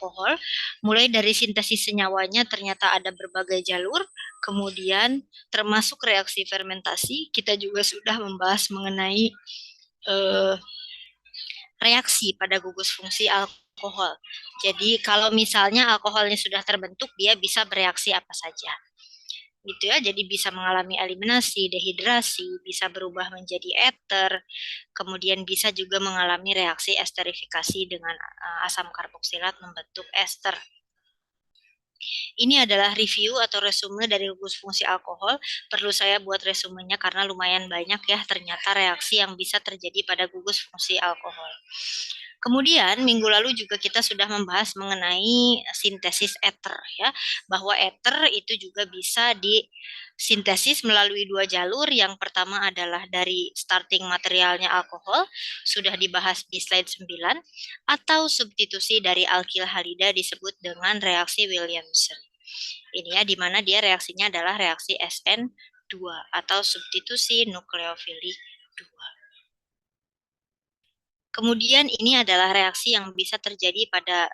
alkohol, mulai dari sintesis senyawanya ternyata ada berbagai jalur, kemudian termasuk reaksi fermentasi, kita juga sudah membahas mengenai reaksi pada gugus fungsi alkohol. Jadi kalau misalnya alkoholnya sudah terbentuk, dia bisa bereaksi apa saja. Gitu ya, jadi bisa mengalami eliminasi, dehidrasi, bisa berubah menjadi eter, kemudian bisa juga mengalami reaksi esterifikasi dengan asam karboksilat membentuk ester. Ini adalah review atau resume dari gugus fungsi alkohol. Perlu saya buat resumenya karena lumayan banyak ya ternyata reaksi yang bisa terjadi pada gugus fungsi alkohol. Kemudian minggu lalu juga kita sudah membahas mengenai sintesis eter ya, bahwa eter itu juga bisa disintesis melalui dua jalur. Yang pertama adalah dari starting materialnya alkohol, sudah dibahas di slide 9, atau substitusi dari alkil halida disebut dengan reaksi Williamson. Ini ya, di mana dia reaksinya adalah reaksi SN2 atau substitusi nukleofilik 2. Kemudian ini adalah reaksi yang bisa terjadi pada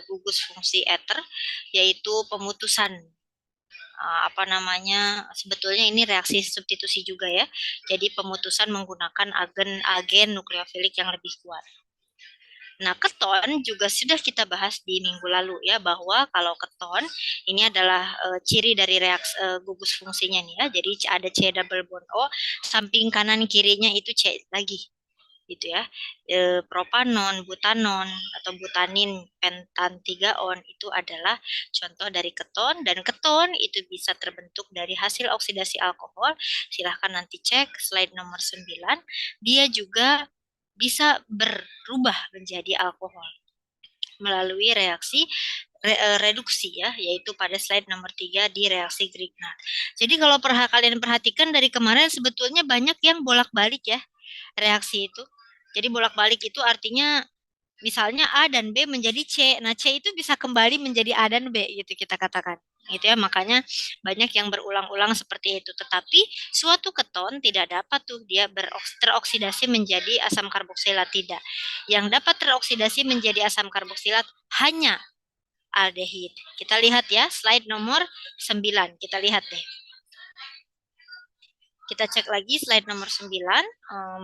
gugus fungsi eter, yaitu pemutusan sebetulnya ini reaksi substitusi juga ya. Jadi pemutusan menggunakan agen nukleofilik yang lebih kuat. Nah, keton juga sudah kita bahas di minggu lalu ya, bahwa kalau keton ini adalah ciri dari reaksi gugus fungsinya nih ya. Jadi ada C double bond O, samping kanan kirinya itu C lagi. Gitu ya. Propanon, butanon atau butanin pentan 3-on itu adalah contoh dari keton, dan keton itu bisa terbentuk dari hasil oksidasi alkohol. Silahkan nanti cek slide nomor 9. Dia juga bisa berubah menjadi alkohol melalui reaksi reduksi ya, yaitu pada slide nomor 3 di reaksi Grignard. Jadi kalau kalian perhatikan dari kemarin sebetulnya banyak yang bolak-balik ya reaksi itu. Jadi bolak-balik itu artinya misalnya A dan B menjadi C. Nah, C itu bisa kembali menjadi A dan B gitu kita katakan. Gitu ya, makanya banyak yang berulang-ulang seperti itu. Tetapi suatu keton tidak dapat tuh dia teroksidasi menjadi asam karboksilat, tidak. Yang dapat teroksidasi menjadi asam karboksilat hanya aldehid. Kita lihat ya, slide nomor 9. Kita lihat deh. Kita cek lagi slide nomor 9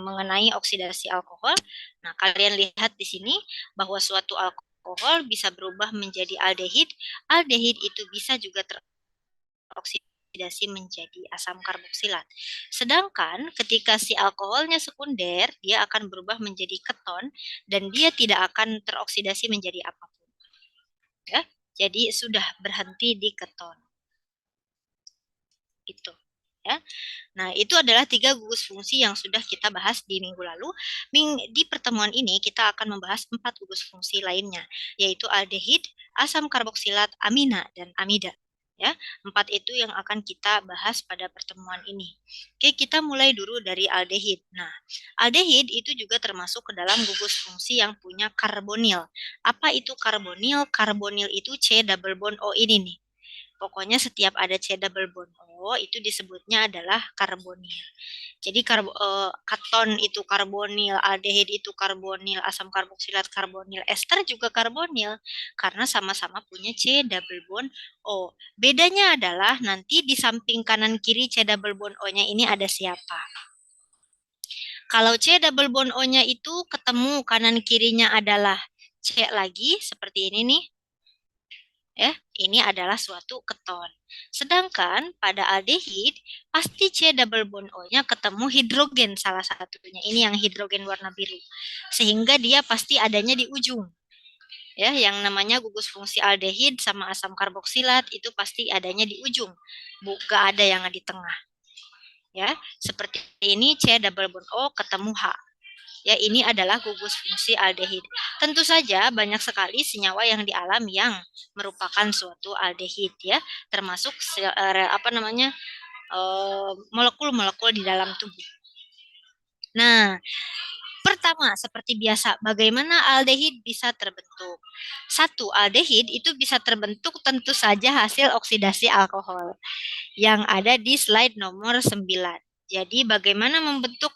mengenai oksidasi alkohol. Nah, kalian lihat di sini bahwa suatu alkohol bisa berubah menjadi aldehid. Aldehid itu bisa juga teroksidasi menjadi asam karboksilat. Sedangkan ketika si alkoholnya sekunder, dia akan berubah menjadi keton dan dia tidak akan teroksidasi menjadi apapun. Ya, jadi sudah berhenti di keton. Itu. Ya. Nah, itu adalah 3 gugus fungsi yang sudah kita bahas di minggu lalu. Di pertemuan ini kita akan membahas 4 gugus fungsi lainnya, yaitu aldehid, asam karboksilat, amina, dan amida. Ya, 4 itu yang akan kita bahas pada pertemuan ini. Oke, kita mulai dulu dari aldehid. Nah, aldehid itu juga termasuk ke dalam gugus fungsi yang punya karbonil. Apa itu karbonil? Karbonil itu C double bond O ini nih. Pokoknya setiap ada C double bond O itu disebutnya adalah karbonil. Jadi keton itu karbonil, aldehid itu karbonil, asam karboksilat karbonil, ester juga karbonil karena sama-sama punya C double bond O. Bedanya adalah nanti di samping kanan kiri C double bond O-nya ini ada siapa? Kalau C double bond O-nya itu ketemu kanan kirinya adalah C lagi seperti ini nih. Ini adalah suatu keton. Sedangkan pada aldehid pasti C double bond O-nya ketemu hidrogen salah satunya. Ini yang hidrogen warna biru. Sehingga dia pasti adanya di ujung. Ya, yang namanya gugus fungsi aldehid sama asam karboksilat itu pasti adanya di ujung. Bukan ada yang di tengah. Ya, seperti ini C double bond O ketemu H. Ya, ini adalah gugus fungsi aldehid. Tentu saja banyak sekali senyawa yang di alam yang merupakan suatu aldehid ya, termasuk molekul-molekul di dalam tubuh. Nah, pertama seperti biasa, bagaimana aldehid bisa terbentuk? 1, aldehid itu bisa terbentuk tentu saja hasil oksidasi alkohol yang ada di slide nomor 9. Jadi bagaimana membentuk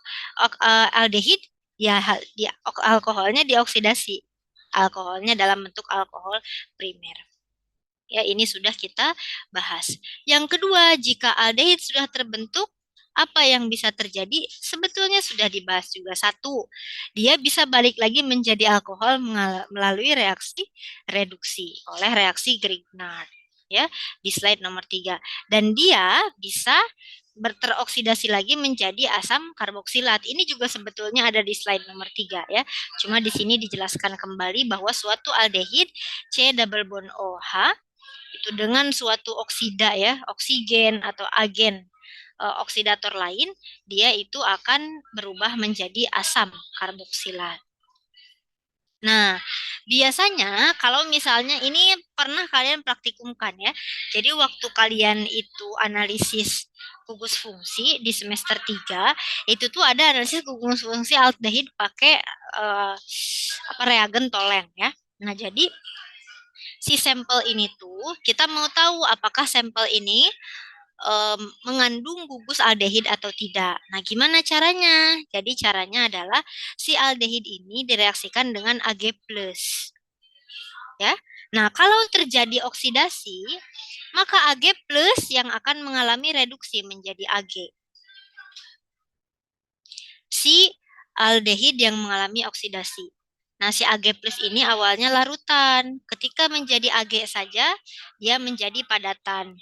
aldehid? Ya, alkoholnya dioksidasi. alkoholnya dalam bentuk alkohol primer. Ya, ini sudah kita bahas. Yang kedua, jika aldehid sudah terbentuk, apa yang bisa terjadi? Sebetulnya sudah dibahas juga. Satu, dia bisa balik lagi menjadi alkohol melalui reaksi reduksi oleh reaksi Grignard. Ya, di slide nomor 3. Dan dia bisa berteroksidasi lagi menjadi asam karboksilat. Ini juga sebetulnya ada di slide nomor 3 ya. Cuma di sini dijelaskan kembali bahwa suatu aldehid C double bond OH itu dengan suatu oksida ya, oksigen atau agen oksidator lain, dia itu akan berubah menjadi asam karboksilat. Nah, biasanya kalau misalnya ini pernah kalian praktikumkan ya. Jadi waktu kalian itu analisis gugus fungsi di semester 3, itu tuh ada analisis gugus fungsi aldehid pakai reagen Tolen ya. Nah, jadi si sampel ini tuh kita mau tahu apakah sampel ini mengandung gugus aldehid atau tidak. Nah, gimana caranya? Jadi caranya adalah si aldehid ini direaksikan dengan Ag+. Ya. Nah, kalau terjadi oksidasi, maka Ag+ yang akan mengalami reduksi menjadi Ag. Si aldehid yang mengalami oksidasi. Nah, si Ag+ ini awalnya larutan. Ketika menjadi Ag saja, dia menjadi padatan.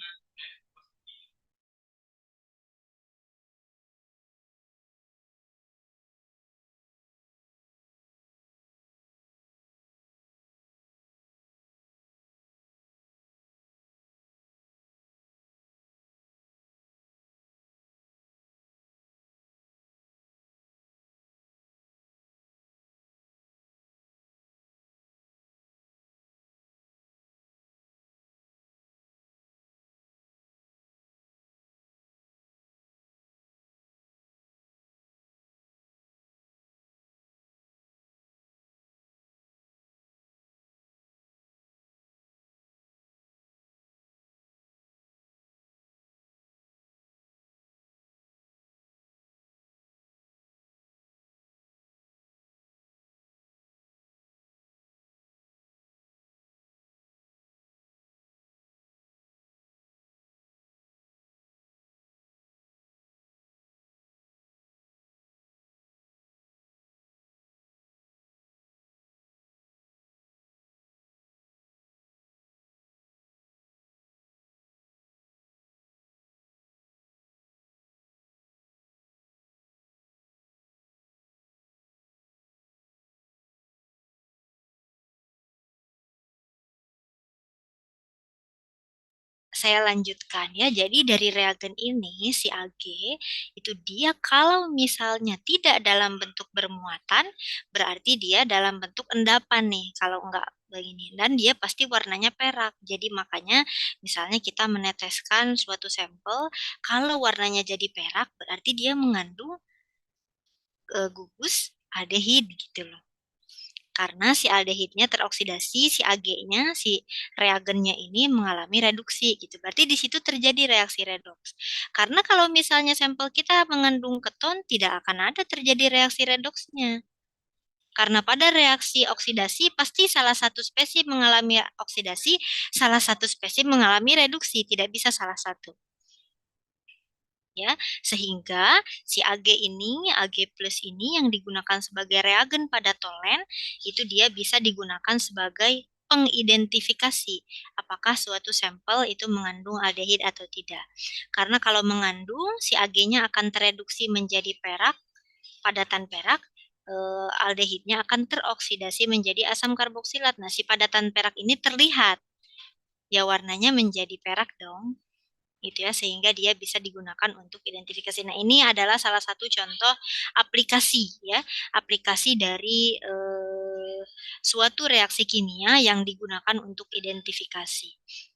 Saya lanjutkan ya. Jadi dari reagen ini si Ag itu dia kalau misalnya tidak dalam bentuk bermuatan berarti dia dalam bentuk endapan nih. Kalau enggak begini dan dia pasti warnanya perak. Jadi makanya misalnya kita meneteskan suatu sampel kalau warnanya jadi perak berarti dia mengandung gugus aldehid gitu loh. Karena si aldehidnya teroksidasi, si Ag-nya, si reagennya ini mengalami reduksi gitu. Berarti di situ terjadi reaksi redoks. Karena kalau misalnya sampel kita mengandung keton, tidak akan ada terjadi reaksi redoksnya. Karena pada reaksi oksidasi pasti salah satu spesies mengalami oksidasi, salah satu spesies mengalami reduksi, tidak bisa salah satu. Ya, sehingga si Ag+ ini yang digunakan sebagai reagen pada tolen itu dia bisa digunakan sebagai pengidentifikasi apakah suatu sampel itu mengandung aldehid atau tidak. Karena kalau mengandung si Ag-nya akan tereduksi menjadi perak, padatan perak, aldehidnya akan teroksidasi menjadi asam karboksilat. Nah, si padatan perak ini terlihat ya warnanya menjadi perak dong gitu ya sehingga dia bisa digunakan untuk identifikasi. Nah, ini adalah salah satu contoh aplikasi ya, aplikasi dari suatu reaksi kimia yang digunakan untuk identifikasi.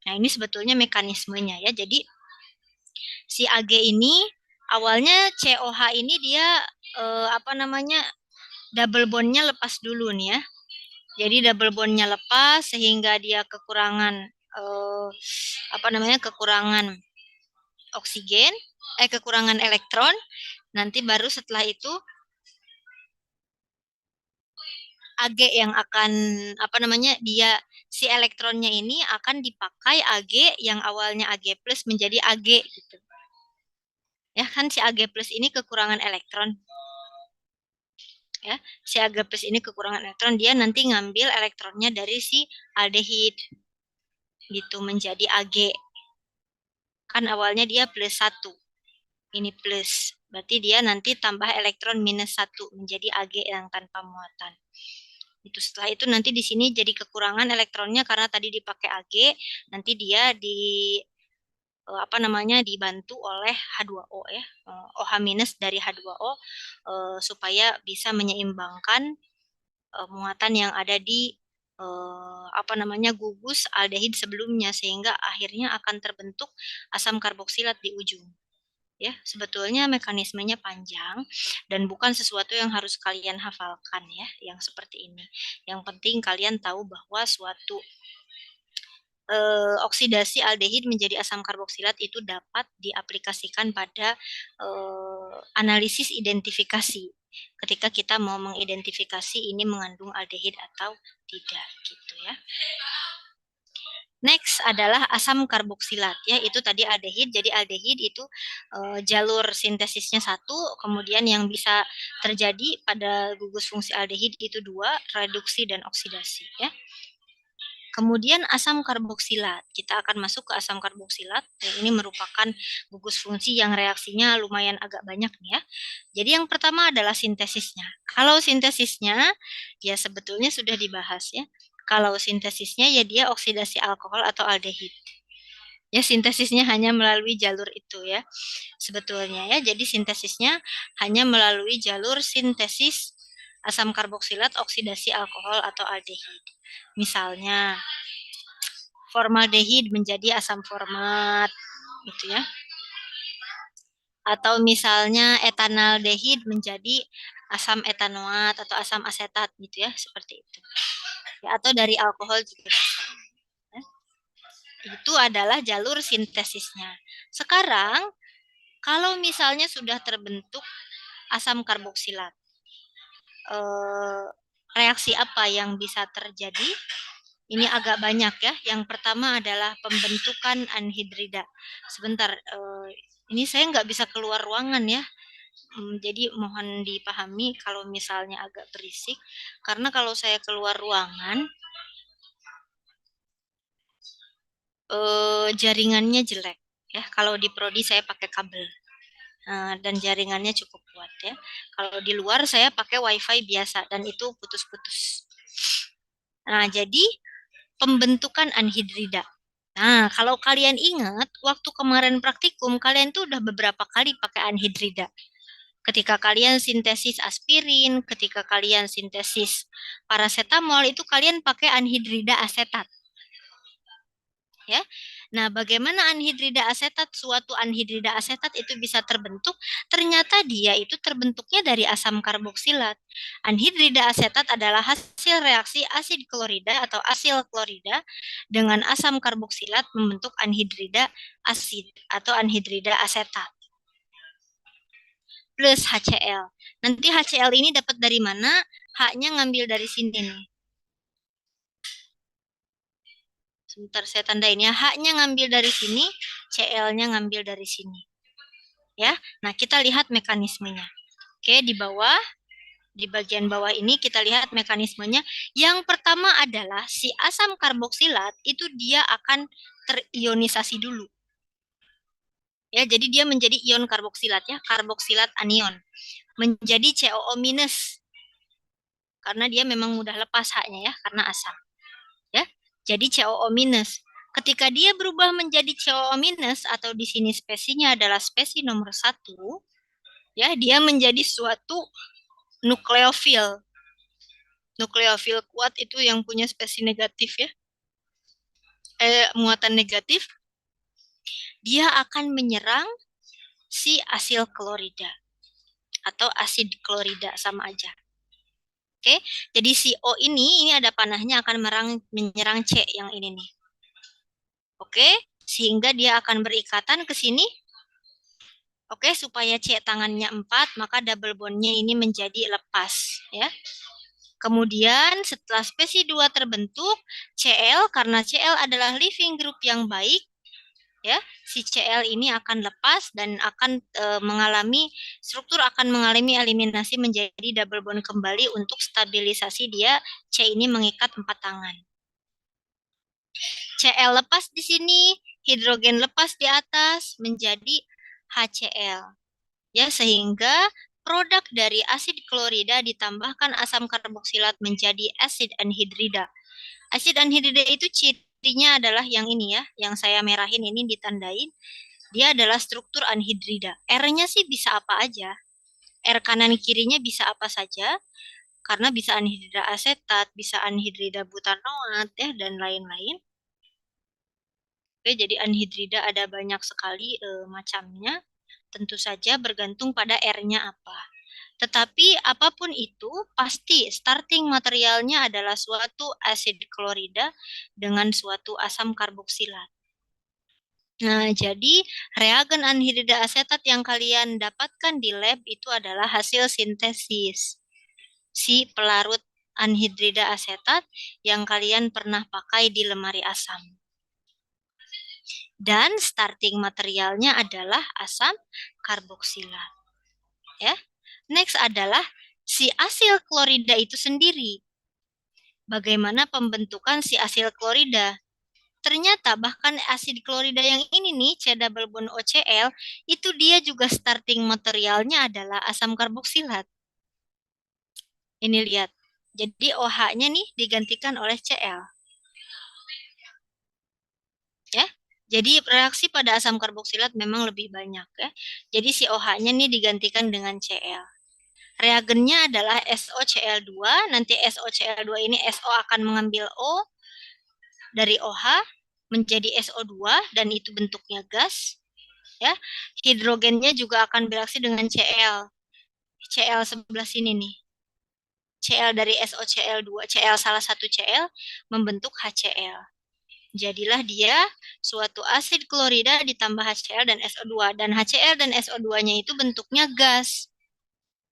Nah, ini sebetulnya mekanismenya ya. Jadi si Ag ini awalnya COH ini dia double bondnya lepas dulu nih ya. Jadi double bondnya lepas sehingga dia kekurangan kekurangan oksigen, kekurangan elektron. Nanti baru setelah itu Ag yang akan apa namanya si elektronnya ini akan dipakai Ag yang awalnya Ag plus menjadi Ag gitu. Ya kan si Ag plus ini kekurangan elektron. Ya, si Ag plus ini kekurangan elektron, dia nanti ngambil elektronnya dari si aldehid gitu menjadi Ag. Kan awalnya dia plus 1. Ini plus. Berarti dia nanti tambah elektron minus 1 menjadi Ag yang tanpa muatan. Itu setelah itu nanti di sini jadi kekurangan elektronnya karena tadi dipakai Ag, nanti dia dibantu oleh H2O ya. OH minus dari H2O supaya bisa menyeimbangkan muatan yang ada di gugus aldehid sebelumnya sehingga akhirnya akan terbentuk asam karboksilat di ujung. Ya, sebetulnya mekanismenya panjang dan bukan sesuatu yang harus kalian hafalkan ya, yang seperti ini. Yang penting kalian tahu bahwa suatu oksidasi aldehid menjadi asam karboksilat itu dapat diaplikasikan pada analisis identifikasi. Ketika kita mau mengidentifikasi ini mengandung aldehid atau tidak gitu ya. Next adalah asam karboksilat ya, itu tadi aldehid. Jadi aldehid itu jalur sintesisnya 1, kemudian yang bisa terjadi pada gugus fungsi aldehid itu 2, reduksi dan oksidasi ya. Kemudian asam karboksilat, kita akan masuk ke asam karboksilat. Ini merupakan gugus fungsi yang reaksinya lumayan agak banyak nih ya. Jadi yang pertama adalah sintesisnya. Kalau sintesisnya ya sebetulnya sudah dibahas ya. Kalau sintesisnya ya dia oksidasi alkohol atau aldehid. Ya sintesisnya hanya melalui jalur itu ya. Sebetulnya ya, jadi sintesisnya hanya melalui jalur sintesis asam karboksilat oksidasi alkohol atau aldehid. Misalnya formaldehid menjadi asam format gitu ya. Atau misalnya etanaldehid menjadi asam etanoat atau asam asetat gitu ya, seperti itu. Ya, atau dari alkohol juga. Itu adalah jalur sintesisnya. Sekarang kalau misalnya sudah terbentuk asam karboksilat, reaksi apa yang bisa terjadi? Ini agak banyak ya. Yang pertama adalah pembentukan anhidrida. Sebentar, ini saya nggak bisa keluar ruangan ya. Jadi mohon dipahami kalau misalnya agak berisik. Karena kalau saya keluar ruangan, jaringannya jelek. Ya, kalau di prodi saya pakai kabel. Dan jaringannya cukup kuat ya. Kalau di luar saya pakai wifi biasa dan itu putus-putus. Nah, jadi pembentukan anhidrida. Nah, kalau kalian ingat, waktu kemarin praktikum, kalian tuh udah beberapa kali pakai anhidrida. Ketika kalian sintesis aspirin, ketika kalian sintesis paracetamol, itu kalian pakai anhidrida asetat. Ya. Nah, bagaimana anhidrida asetat? Suatu anhidrida asetat itu bisa terbentuk, ternyata dia itu terbentuknya dari asam karboksilat. Anhidrida asetat adalah hasil reaksi asid klorida atau asil klorida dengan asam karboksilat membentuk anhidrida asid atau anhidrida asetat. Plus HCl. Nanti HCl ini dapat dari mana? H-nya ngambil dari sini nih. Sebentar saya tandain ya. H-nya ngambil dari sini, Cl-nya ngambil dari sini. Ya. Nah, kita lihat mekanismenya. Oke, di bawah, di bagian bawah ini kita lihat mekanismenya. Yang pertama adalah si asam karboksilat itu dia akan terionisasi dulu. Ya, jadi dia menjadi ion karboksilat ya, karboksilat anion. Menjadi COO minus. Karena dia memang mudah lepas H-nya ya, karena asam. Ya. Jadi COO minus. Ketika dia berubah menjadi COO minus atau di sini spesinya adalah spesi nomor 1, ya dia menjadi suatu nukleofil. Nukleofil kuat itu yang punya spesi negatif ya. Muatan negatif. Dia akan menyerang si asil klorida atau asid klorida sama aja. Oke, jadi si O ini ada panahnya akan menyerang C yang ini nih. Oke, sehingga dia akan berikatan ke sini. Oke, supaya C tangannya 4, maka double bondnya ini menjadi lepas. Ya. Kemudian setelah spesi 2 terbentuk, Cl karena Cl adalah leaving group yang baik, ya, si Cl ini akan lepas dan akan struktur akan mengalami eliminasi menjadi double bond kembali untuk stabilisasi dia. C ini mengikat 4 tangan. Cl lepas di sini, hidrogen lepas di atas menjadi HCl. Ya, sehingga produk dari asid klorida ditambahkan asam karboksilat menjadi asid anhidrida. Asid anhidrida itu cirinya adalah yang ini ya, yang saya merahin ini ditandain. Dia adalah struktur anhidrida. R-nya sih bisa apa aja. R kanan kirinya bisa apa saja. Karena bisa anhidrida asetat, bisa anhidrida butanoat ya, dan lain-lain. Oke, jadi anhidrida ada banyak sekali macamnya. Tentu saja bergantung pada R-nya apa. Tetapi apapun itu, pasti starting materialnya adalah suatu asid klorida dengan suatu asam karboksilat. Nah, jadi reagen anhidrida asetat yang kalian dapatkan di lab itu adalah hasil sintesis si pelarut anhidrida asetat yang kalian pernah pakai di lemari asam. Dan starting materialnya adalah asam karboksilat. Ya. Next adalah si asil klorida itu sendiri. Bagaimana pembentukan si asil klorida? Ternyata bahkan asid klorida yang ini nih, C double bond OCl, itu dia juga starting materialnya adalah asam karboksilat. Ini lihat. Jadi OH-nya nih digantikan oleh Cl. Ya. Jadi reaksi pada asam karboksilat memang lebih banyak ya. Jadi si OH-nya nih digantikan dengan Cl. Reagennya adalah SOCl2, nanti SOCl2 ini SO akan mengambil O dari OH menjadi SO2 dan itu bentuknya gas. Ya, hidrogennya juga akan bereaksi dengan Cl. Cl sebelah sini nih. Cl dari SOCl2, Cl salah satu Cl membentuk HCl. Jadilah dia suatu asid klorida ditambah HCl dan SO2 dan HCl dan SO2-nya itu bentuknya gas.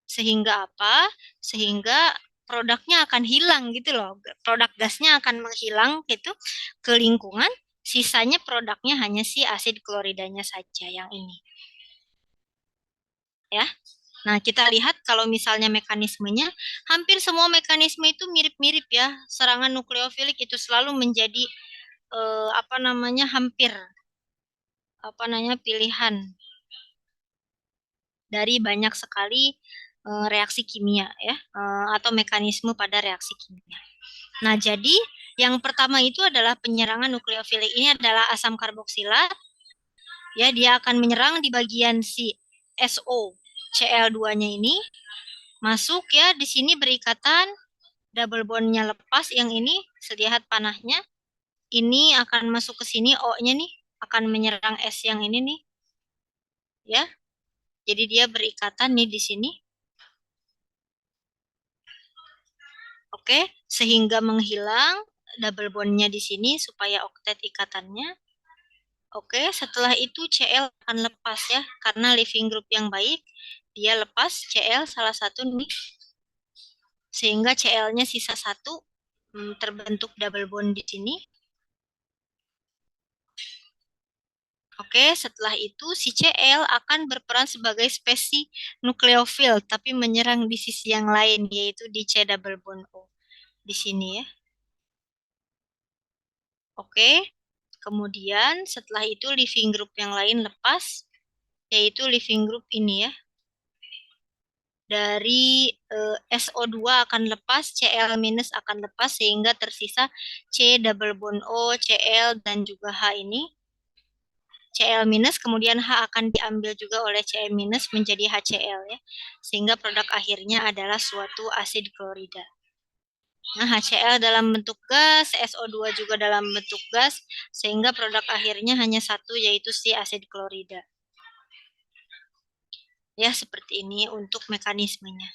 Sehingga apa? Sehingga produknya akan hilang gitu loh. Produk gasnya akan menghilang gitu ke lingkungan. Sisanya produknya hanya si asid kloridanya saja yang ini. Ya. Nah, kita lihat kalau misalnya mekanismenya, hampir semua mekanisme itu mirip-mirip ya. Serangan nukleofilik itu selalu menjadi hampir pilihan dari banyak sekali reaksi kimia ya, atau mekanisme pada reaksi kimia. Nah, jadi yang pertama itu adalah penyerangan nukleofilik. Ini adalah asam karboksilat. Ya, dia akan menyerang di bagian si SO Cl2-nya ini. Masuk ya, di sini berikatan, double bond-nya lepas yang ini, lihat panahnya. Ini akan masuk ke sini, O-nya nih akan menyerang S yang ini nih. Ya. Jadi dia berikatan nih di sini. Oke, sehingga menghilang double bond-nya di sini supaya oktet ikatannya. Oke, setelah itu Cl akan lepas ya, karena leaving group yang baik, dia lepas Cl salah satu nih, sehingga Cl-nya sisa satu, terbentuk double bond di sini. Oke, setelah itu si Cl akan berperan sebagai spesi nukleofil, tapi menyerang di sisi yang lain, yaitu di C double bond O. Di sini ya. Oke, kemudian setelah itu leaving group yang lain lepas, yaitu leaving group ini ya. Dari SO2 akan lepas, Cl- akan lepas, sehingga tersisa C double bond O, Cl, dan juga H ini. Cl-, kemudian H akan diambil juga oleh Cl- menjadi HCl ya. Sehingga produk akhirnya adalah suatu asid klorida. Nah, HCl dalam bentuk gas, SO2 juga dalam bentuk gas, sehingga produk akhirnya hanya satu, yaitu si asid klorida. Ya, seperti ini untuk mekanismenya.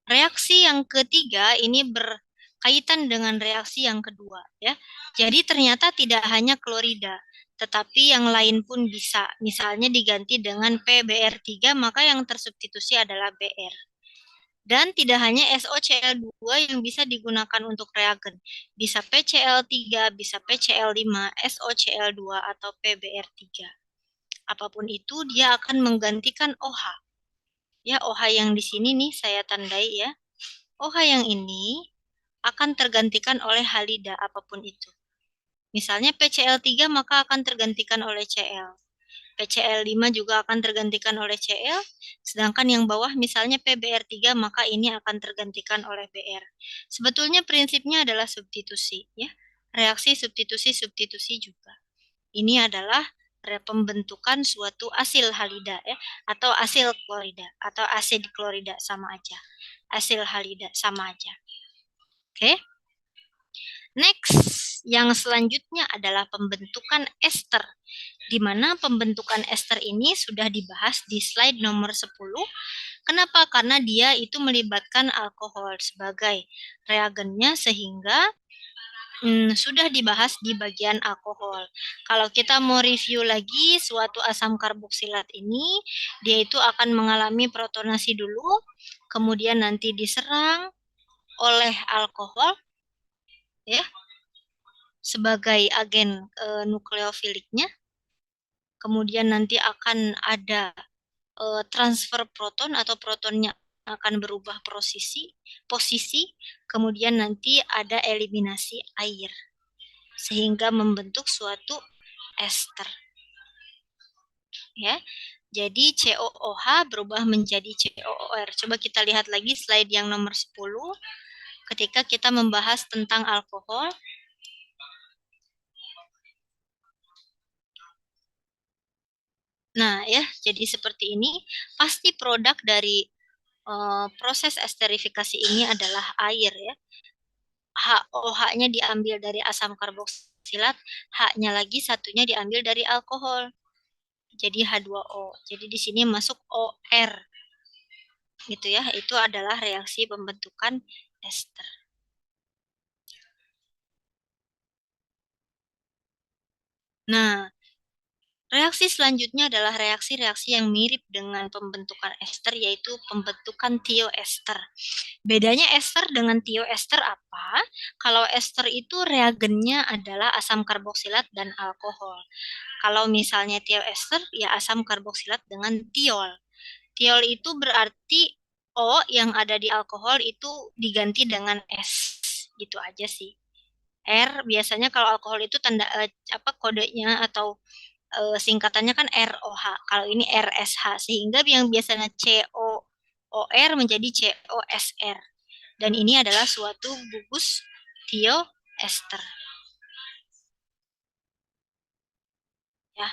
Reaksi yang ketiga ini berkaitan dengan reaksi yang kedua ya. Jadi ternyata tidak hanya klorida, tetapi yang lain pun bisa. Misalnya diganti dengan PBr3, maka yang tersubstitusi adalah Br. Dan tidak hanya SOCl2 yang bisa digunakan untuk reagen. Bisa PCl3, bisa PCl5, SOCl2, atau PBr3. Apapun itu, dia akan menggantikan OH. Ya, OH yang di sini nih saya tandai ya. OH yang ini akan tergantikan oleh halida apapun itu. Misalnya PCl3 maka akan tergantikan oleh Cl. PCl5 juga akan tergantikan oleh Cl, sedangkan yang bawah misalnya PBr3 maka ini akan tergantikan oleh Br. Sebetulnya prinsipnya adalah substitusi ya. Reaksi substitusi juga. Ini adalah pembentukan suatu asil halida ya, atau asil klorida atau asid klorida sama aja. Asil halida sama aja. Oke. Next, yang selanjutnya adalah pembentukan ester, di mana pembentukan ester ini sudah dibahas di slide nomor 10. Kenapa? Karena dia itu melibatkan alkohol sebagai reagennya sehingga sudah dibahas di bagian alkohol. Kalau kita mau review lagi suatu asam karboksilat ini, dia itu akan mengalami protonasi dulu, kemudian nanti diserang oleh alkohol, ya, sebagai agen nukleofiliknya. Kemudian nanti akan ada transfer proton atau protonnya akan berubah posisi, kemudian nanti ada eliminasi air sehingga membentuk suatu ester. Ya. Jadi COOH berubah menjadi COOR. Coba kita lihat lagi slide yang nomor 10 ketika kita membahas tentang alkohol. Nah, ya, jadi seperti ini pasti produk dari proses esterifikasi ini adalah air ya. OH-nya diambil dari asam karboksilat, H-nya lagi satunya diambil dari alkohol. Jadi H2O. Jadi di sini masuk OR. Gitu ya, itu adalah reaksi pembentukan ester. Nah, reaksi selanjutnya adalah reaksi-reaksi yang mirip dengan pembentukan ester, yaitu pembentukan tioester. Bedanya ester dengan tioester apa? Kalau ester itu reagennya adalah asam karboksilat dan alkohol. Kalau misalnya tioester, ya asam karboksilat dengan tiol. Tiol itu berarti O yang ada di alkohol itu diganti dengan S. Gitu aja sih. R biasanya kalau alkohol itu tanda kodenya atau singkatannya kan ROH. Kalau ini RSH sehingga yang biasanya COOR menjadi COSR. Dan ini adalah suatu gugus tioester. Ya.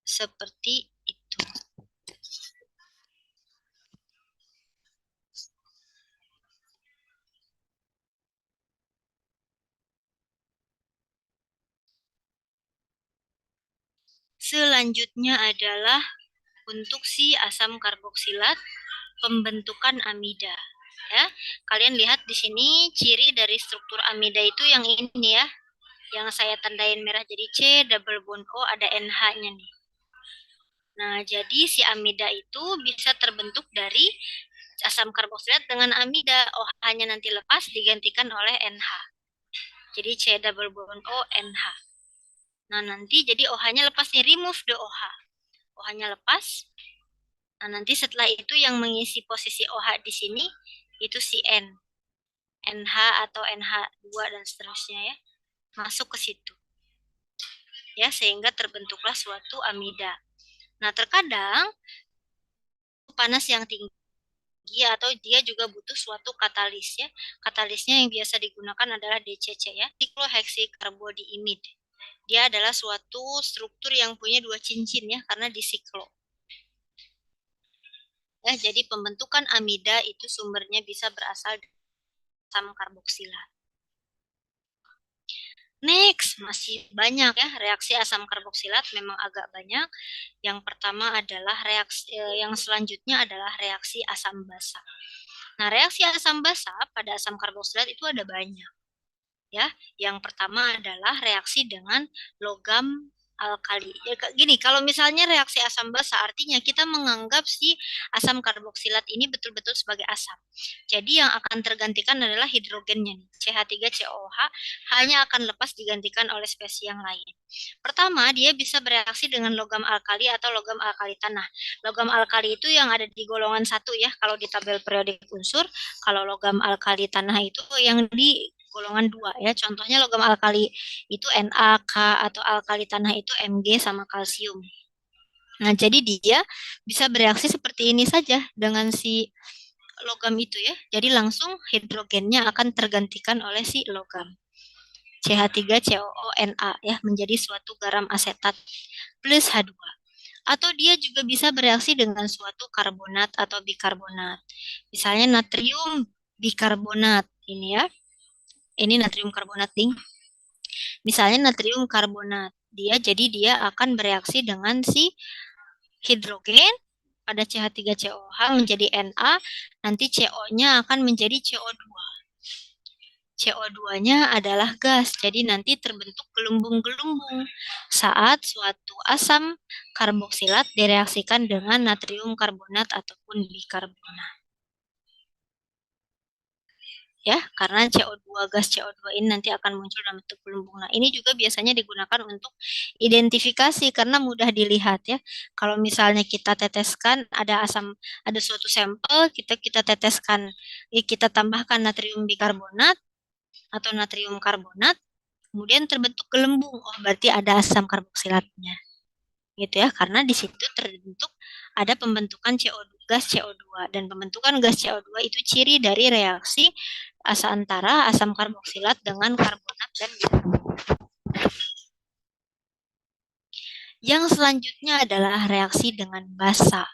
Seperti itu. Selanjutnya adalah untuk si asam karboksilat pembentukan amida. Ya, kalian lihat di sini ciri dari struktur amida itu yang ini ya, yang saya tandain merah jadi C double bond O ada NH-nya nih. Nah, jadi si amida itu bisa terbentuk dari asam karboksilat dengan amida. OH-nya nanti lepas digantikan oleh NH. Jadi C double bond O NH. Nah, nanti jadi OH-nya lepas nih, remove the OH. OH-nya lepas. Nah, nanti setelah itu yang mengisi posisi OH di sini itu si N. NH atau NH2 dan seterusnya ya. Masuk ke situ. Ya, sehingga terbentuklah suatu amida. Nah, terkadang panas yang tinggi atau dia juga butuh suatu katalis ya. Katalisnya yang biasa digunakan adalah DCC ya, dikloheksikarbodiimid. Dia adalah suatu struktur yang punya dua cincin ya, karena disiklo. Ya, jadi pembentukan amida itu sumbernya bisa berasal dari asam karboksilat. Next, masih banyak ya reaksi asam karboksilat, memang agak banyak. Yang pertama adalah yang selanjutnya adalah reaksi asam basa. Nah, reaksi asam basa pada asam karboksilat itu ada banyak. Ya, yang pertama adalah reaksi dengan logam alkali. Ya, gini, kalau misalnya reaksi asam basa artinya kita menganggap si asam karboksilat ini betul-betul sebagai asam. Jadi yang akan tergantikan adalah hidrogennya nih. CH3COOH hanya akan lepas digantikan oleh spesies yang lain. Pertama, dia bisa bereaksi dengan logam alkali atau logam alkali tanah. Logam alkali itu yang ada di golongan 1 ya, kalau di tabel periodik unsur. Kalau logam alkali tanah itu yang di golongan 2 ya. Contohnya logam alkali itu Na, K, atau alkali tanah itu Mg sama kalsium. Nah, jadi dia bisa bereaksi seperti ini saja dengan si logam itu ya. Jadi langsung hidrogennya akan tergantikan oleh si logam. CH3COONA ya, menjadi suatu garam asetat plus H2. Atau dia juga bisa bereaksi dengan suatu karbonat atau bikarbonat. Misalnya natrium bikarbonat ini ya. Ini natrium karbonat ding. Misalnya natrium karbonat. Dia akan bereaksi dengan si hidrogen pada CH3COH menjadi Na, nanti CO-nya akan menjadi CO2. CO2-nya adalah gas, jadi nanti terbentuk gelembung-gelembung saat suatu asam karboksilat direaksikan dengan natrium karbonat ataupun bikarbonat. Ya, karena CO2, gas CO2 ini nanti akan muncul dalam bentuk gelembung. Nah, ini juga biasanya digunakan untuk identifikasi karena mudah dilihat ya. Kalau misalnya kita teteskan ada suatu sampel, kita teteskan, kita tambahkan natrium bikarbonat atau natrium karbonat, kemudian terbentuk gelembung. Oh, berarti ada asam karboksilatnya. Gitu ya, karena di situ terbentuk ada pembentukan gas CO2 dan pembentukan gas CO2 itu ciri dari reaksi antara asam karboksilat dengan karbonat dan bikarbonat. Yang selanjutnya adalah reaksi dengan basa.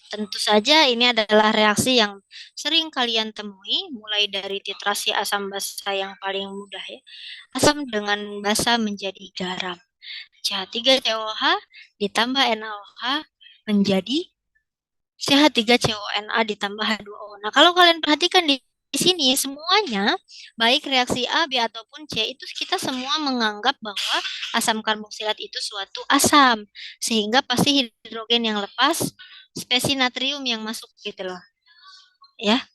Tentu saja ini adalah reaksi yang sering kalian temui, mulai dari titrasi asam basa yang paling mudah ya. Asam dengan basa menjadi garam. CH3COH ditambah NaOH menjadi CH3CONA ditambah H2O. Nah, kalau kalian perhatikan di sini semuanya, baik reaksi A, B, ataupun C, itu kita semua menganggap bahwa asam karboksilat itu suatu asam. Sehingga pasti hidrogen yang lepas, spesies natrium yang masuk gitu loh. Ya,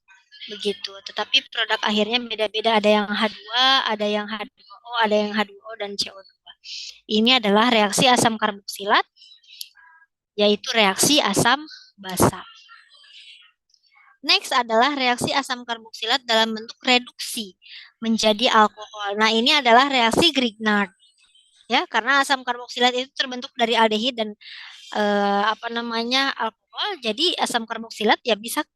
begitu. Tetapi produk akhirnya beda-beda. Ada yang H2, ada yang H2O, ada yang H2O, dan CO2. Ini adalah reaksi asam karboksilat, yaitu reaksi asam basa. Next adalah reaksi asam karboksilat dalam bentuk reduksi menjadi alkohol. Nah, ini adalah reaksi Grignard. Ya, karena asam karboksilat itu terbentuk dari aldehid dan alkohol. Jadi asam karboksilat ya bisa